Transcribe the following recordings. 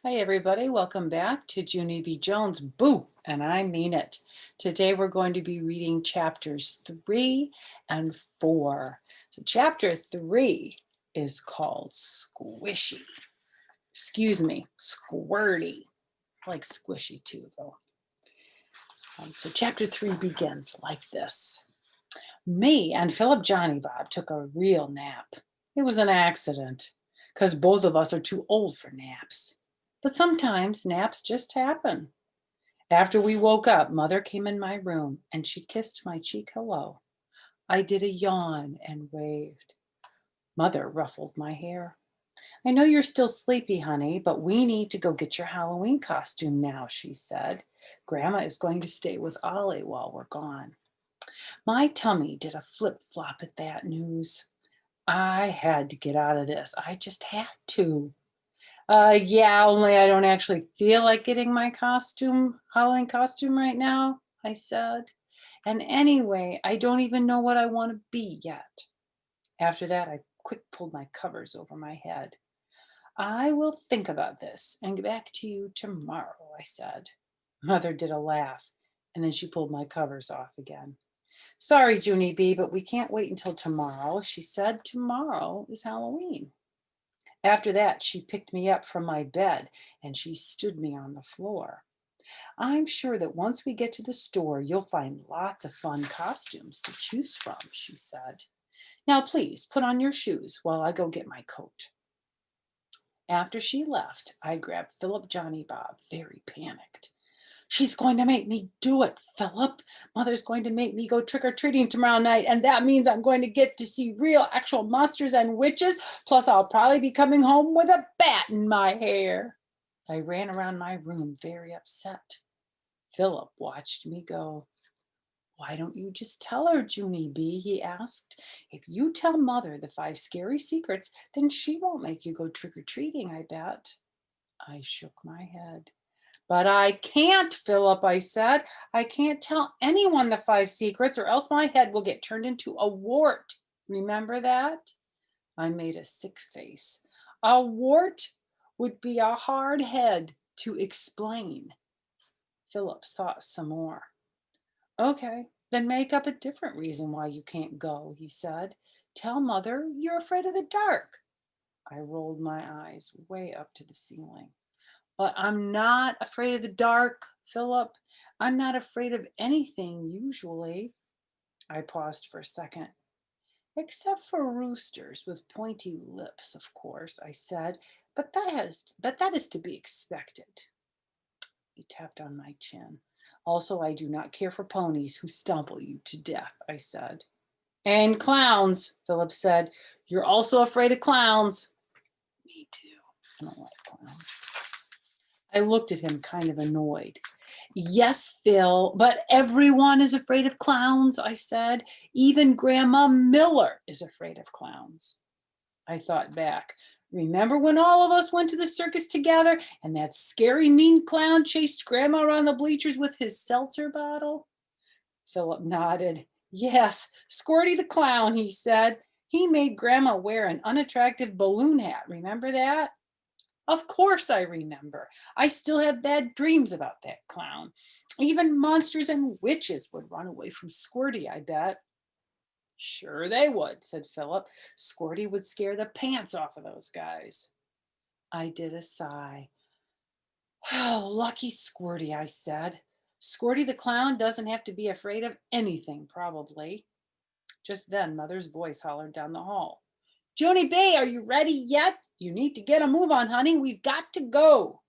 Hi, everybody. Welcome back to Junie B. Jones. Boo! And I mean it. Today we're going to be reading chapters 3 and 4. So, chapter 3 is called Squishy. Excuse me, Squirty. I like squishy too, though. So, chapter 3 begins like this. Me and Philip Johnny Bob took a real nap. It was an accident, because both of us are too old for naps. But sometimes naps just happen. After we woke up, Mother came in my room and she kissed my cheek hello. I did a yawn and waved. Mother ruffled my hair. I know you're still sleepy, honey, but we need to go get your Halloween costume now, she said. Grandma is going to stay with Ollie while we're gone. My tummy did a flip-flop at that news. I had to get out of this. I just had to. Yeah, only I don't actually feel like getting my Halloween costume right now, I said. And anyway, I don't even know what I want to be yet. After that, I quick pulled my covers over my head. I will think about this and get back to you tomorrow, I said. Mother did a laugh, and then she pulled my covers off again. Sorry, Junie B, but we can't wait until tomorrow. She said tomorrow is Halloween. After that, she picked me up from my bed and she stood me on the floor. I'm sure that once we get to the store, you'll find lots of fun costumes to choose from, she said. Now, please put on your shoes while I go get my coat. After she left, I grabbed Philip Johnny Bob, very panicked. She's going to make me do it, Philip. Mother's going to make me go trick-or-treating tomorrow night, and that means I'm going to get to see real, actual monsters and witches, plus I'll probably be coming home with a bat in my hair. I ran around my room very upset. Philip watched me go. Why don't you just tell her, Junie B? He asked. If you tell Mother the 5 scary secrets, then she won't make you go trick-or-treating, I bet. I shook my head. But I can't, Philip, I said. I can't tell anyone the 5 secrets or else my head will get turned into a wart. Remember that? I made a sick face. A wart would be a hard head to explain. Philip thought some more. Okay, then make up a different reason why you can't go, he said. Tell Mother you're afraid of the dark. I rolled my eyes way up to the ceiling. But I'm not afraid of the dark, Philip. I'm not afraid of anything usually. I paused for a second. Except for roosters with pointy lips, of course, I said, but that is to be expected. He tapped on my chin. Also, I do not care for ponies who stumble you to death, I said. And clowns, Philip said. You're also afraid of clowns. Me too. I don't like clowns. I looked at him kind of annoyed. Yes, Phil, but everyone is afraid of clowns, I said. Even Grandma Miller is afraid of clowns. I thought back. Remember when all of us went to the circus together and that scary mean clown chased Grandma around the bleachers with his seltzer bottle? Philip nodded. Yes, Squirty the clown, he said. He made Grandma wear an unattractive balloon hat. Remember that? Of course I remember. I still have bad dreams about that clown. Even monsters and witches would run away from Squirty, I bet. Sure they would, said Philip. Squirty would scare the pants off of those guys. I did a sigh. Oh, lucky Squirty, I said. Squirty the clown doesn't have to be afraid of anything, probably. Just then, Mother's voice hollered down the hall. Junie B, are you ready yet? You need to get a move on, honey. We've got to go.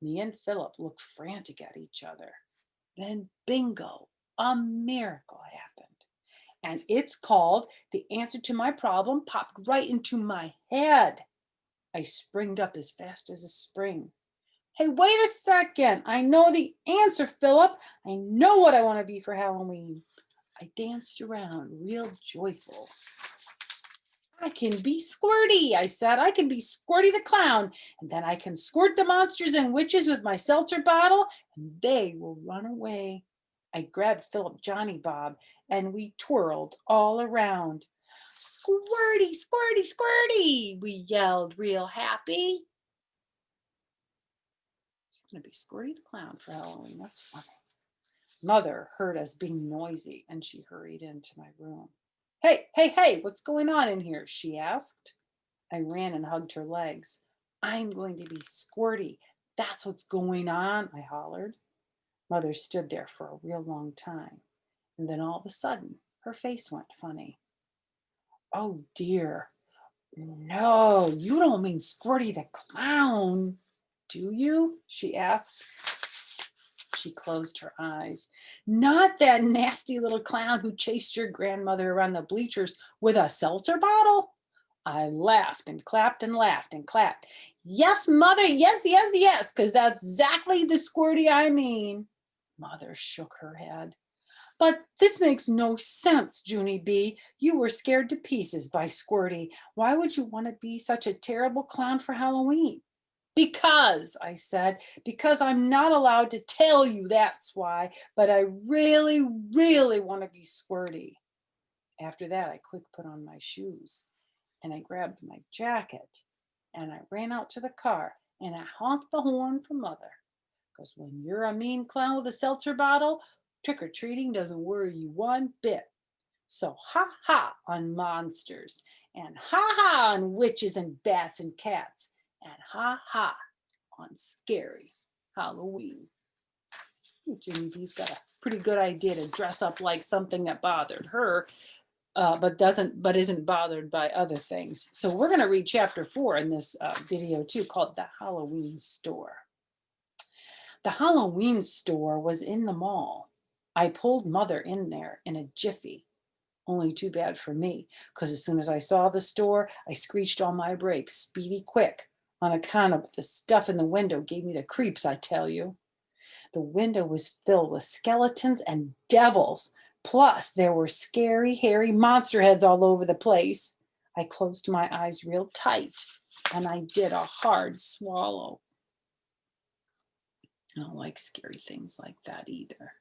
Me and Philip looked frantic at each other. Then bingo, a miracle happened. And it's called The Answer to My Problem Popped Right into My Head. I springed up as fast as a spring. Hey, wait a second. I know the answer, Philip. I know what I want to be for Halloween. I danced around real joyful. I can be Squirty, I said. I can be Squirty the clown, and then I can squirt the monsters and witches with my seltzer bottle, and they will run away. I grabbed Philip Johnny Bob, and we twirled all around. Squirty, Squirty, Squirty, we yelled real happy. She's going to be Squirty the Clown for Halloween. That's funny. Mother heard us being noisy and she hurried into my room. Hey, hey, hey, what's going on in here? She asked. I ran and hugged her legs. I'm going to be Squirty. That's what's going on, I hollered. Mother stood there for a real long time. And then all of a sudden, her face went funny. Oh dear. No, you don't mean Squirty the Clown, do you? She asked. She closed her eyes. Not that nasty little clown who chased your grandmother around the bleachers with a seltzer bottle? I laughed and clapped and laughed and clapped. Yes, Mother, yes, yes, yes, because that's exactly the Squirty I mean. Mother shook her head. But this makes no sense, Junie B. You were scared to pieces by Squirty. Why would you want to be such a terrible clown for Halloween? Because, I said, because I'm not allowed to tell you that's why, but I really, really want to be Squirty. After that, I quick put on my shoes and I grabbed my jacket and I ran out to the car and I honked the horn for Mother. Because when you're a mean clown with a seltzer bottle, trick-or-treating doesn't worry you one bit. So ha ha on monsters, and ha ha on witches and bats and cats, and ha ha on scary Halloween. Junie B's got a pretty good idea to dress up like something that bothered her, but isn't bothered by other things. So we're going to read chapter 4 in this video too, called The Halloween Store. The Halloween store was in the mall. I pulled Mother in there in a jiffy. Only too bad for me, because as soon as I saw the store, I screeched on my brakes, speedy quick, on account of the stuff in the window gave me the creeps, I tell you. The window was filled with skeletons and devils, plus there were scary, hairy monster heads all over the place. I closed my eyes real tight, and I did a hard swallow. I don't like scary things like that either.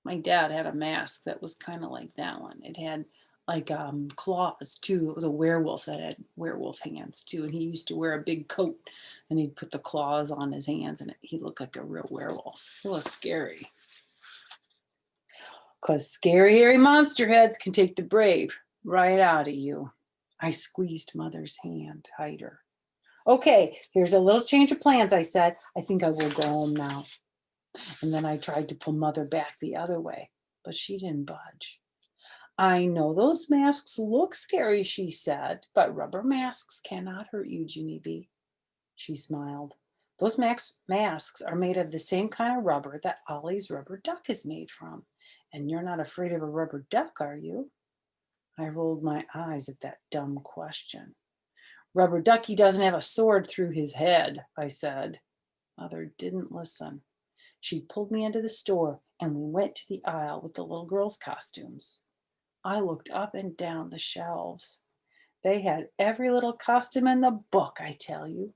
My dad had a mask that was kind of like that one. It had like claws too. It was a werewolf that had werewolf hands too. And he used to wear a big coat and he'd put the claws on his hands and he looked like a real werewolf. It was scary. Because scary, hairy monster heads can take the brave right out of you. I squeezed Mother's hand tighter. Okay, here's a little change of plans, I said. I think I will go home now. And then I tried to pull Mother back the other way, but she didn't budge. I know those masks look scary, she said, but rubber masks cannot hurt you, Junie B. She smiled. Those masks are made of the same kind of rubber that Ollie's rubber duck is made from. And you're not afraid of a rubber duck, are you? I rolled my eyes at that dumb question. Rubber ducky doesn't have a sword through his head, I said. Mother didn't listen. She pulled me into the store and we went to the aisle with the little girls' costumes. I looked up and down the shelves. They had every little costume in the book, I tell you.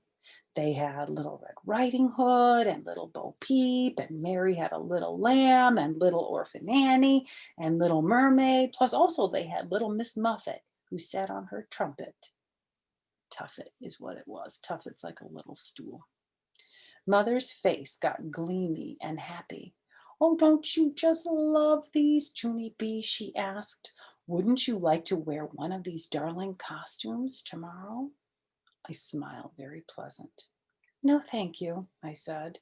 They had Little Red Riding Hood and Little Bo Peep, and Mary had a little lamb, and Little Orphan Annie, and Little Mermaid, plus also they had Little Miss Muffet, who sat on her trumpet. Tuffet is what it was. Tuffet's like a little stool. Mother's face got gleamy and happy. Oh, don't you just love these, Junie B? She asked. Wouldn't you like to wear one of these darling costumes tomorrow? I smiled, very pleasant. No, thank you, I said.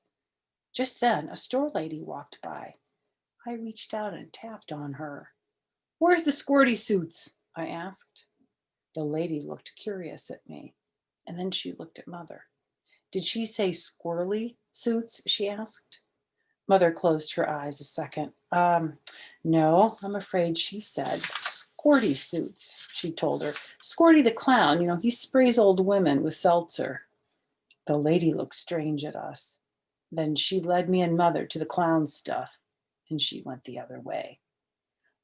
Just then, a store lady walked by. I reached out and tapped on her. Where's the squirty suits? I asked. The lady looked curious at me, and then she looked at Mother. Did she say squirrely suits? She asked. Mother closed her eyes a second. No, I'm afraid she said Squirty suits, she told her. Squirty the Clown, he sprays old women with seltzer. The lady looked strange at us. Then she led me and Mother to the clown stuff, and she went the other way.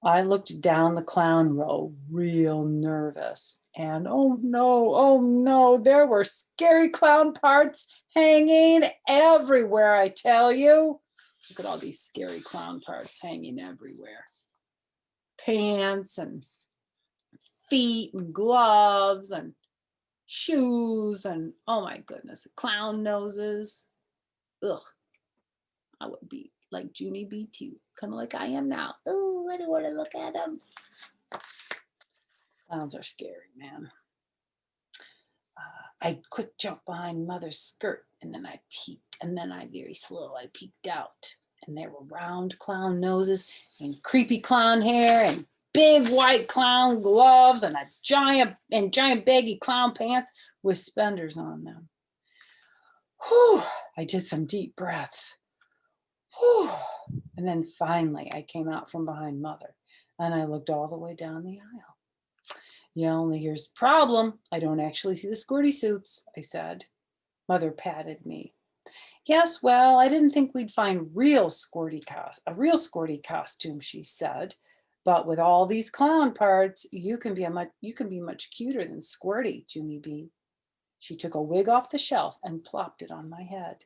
I looked down the clown row, real nervous. And oh no, there were scary clown parts hanging everywhere, I tell you. Look at all these scary clown parts hanging everywhere. Pants and feet and gloves and shoes and, oh my goodness, clown noses. Ugh, I would be like Junie B too, kind of like I am now. Oh, I don't want to look at them. Clowns are scary, man. I'd quick jump behind mother's skirt and then I'd peek, and then I very slow, I peeked out. And there were round clown noses and creepy clown hair and big white clown gloves and giant baggy clown pants with suspenders on them. Whew, I did some deep breaths. Whew. And then finally I came out from behind mother and I looked all the way down the aisle. Yeah, only here's the problem. I don't actually see the squirty suits, I said. Mother patted me. Yes, well, I didn't think we'd find a real squirty costume, she said. But with all these clown parts, you can be much cuter than Squirty, Junie B. She took a wig off the shelf and plopped it on my head.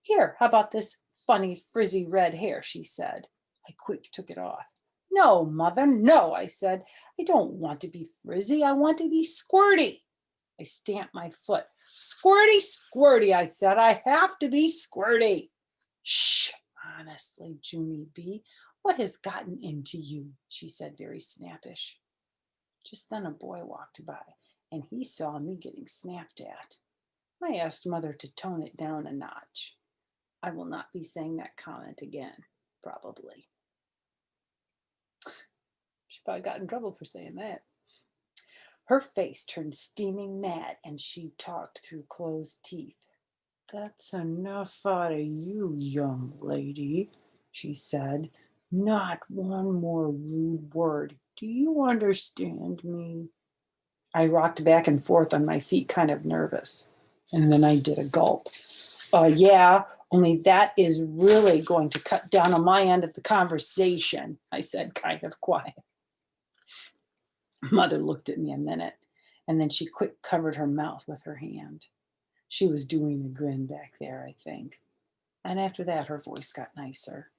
Here, how about this funny frizzy red hair, she said. I quick took it off. No, mother, no, I said. I don't want to be frizzy. I want to be squirty. I stamped my foot. Squirty, squirty, I said. I have to be squirty. Shh, honestly, Junie B, what has gotten into you? She said, very snappish. Just then a boy walked by, and he saw me getting snapped at. I asked mother to tone it down a notch. I will not be saying that comment again, probably. She probably got in trouble for saying that. Her face turned steaming mad, and she talked through closed teeth. That's enough out of you, young lady, she said. Not one more rude word. Do you understand me? I rocked back and forth on my feet, kind of nervous. And then I did a gulp. Yeah, only that is really going to cut down on my end of the conversation, I said, kind of quiet. Mother looked at me a minute, and then she quick covered her mouth with her hand. She was doing a grin back there, I think. And after that, her voice got nicer.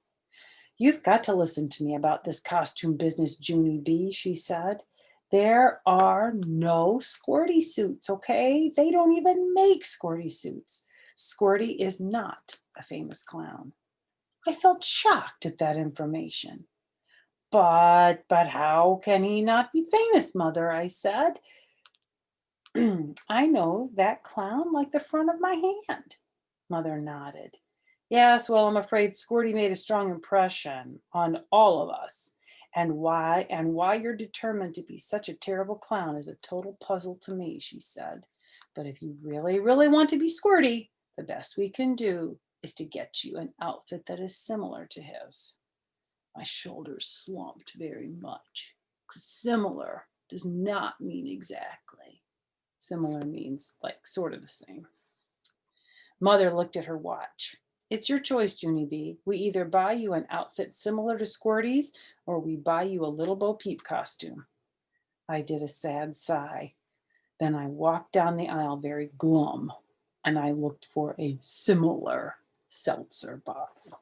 You've got to listen to me about this costume business, Junie B, she said. There are no squirty suits, okay? They don't even make squirty suits. Squirty is not a famous clown. I felt shocked at that information. But how can he not be famous, Mother? I said. I know that clown like the front of my hand. Mother nodded. Yes, well, I'm afraid Squirty made a strong impression on all of us. And why you're determined to be such a terrible clown is a total puzzle to me, she said. But if you really, really want to be Squirty, the best we can do is to get you an outfit that is similar to his. My shoulders slumped very much, because similar does not mean exactly. Similar means like sort of the same. Mother looked at her watch. It's your choice, Junie B. We either buy you an outfit similar to Squirty's or we buy you a little Bo Peep costume. I did a sad sigh. Then I walked down the aisle very glum and I looked for a similar seltzer bottle.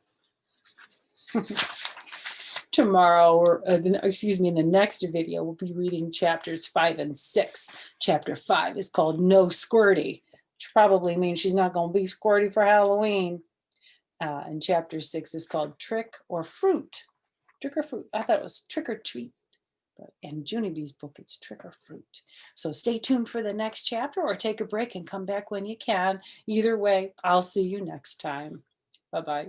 Tomorrow, or in the next video, we'll be reading chapters 5 and 6. Chapter 5 is called No Squirty, which probably means she's not going to be squirty for Halloween. And chapter 6 is called Trick or Fruit. Trick or Fruit. I thought it was Trick or Treat. But in Junie B's book, it's Trick or Fruit. So stay tuned for the next chapter or take a break and come back when you can. Either way, I'll see you next time. Bye-bye.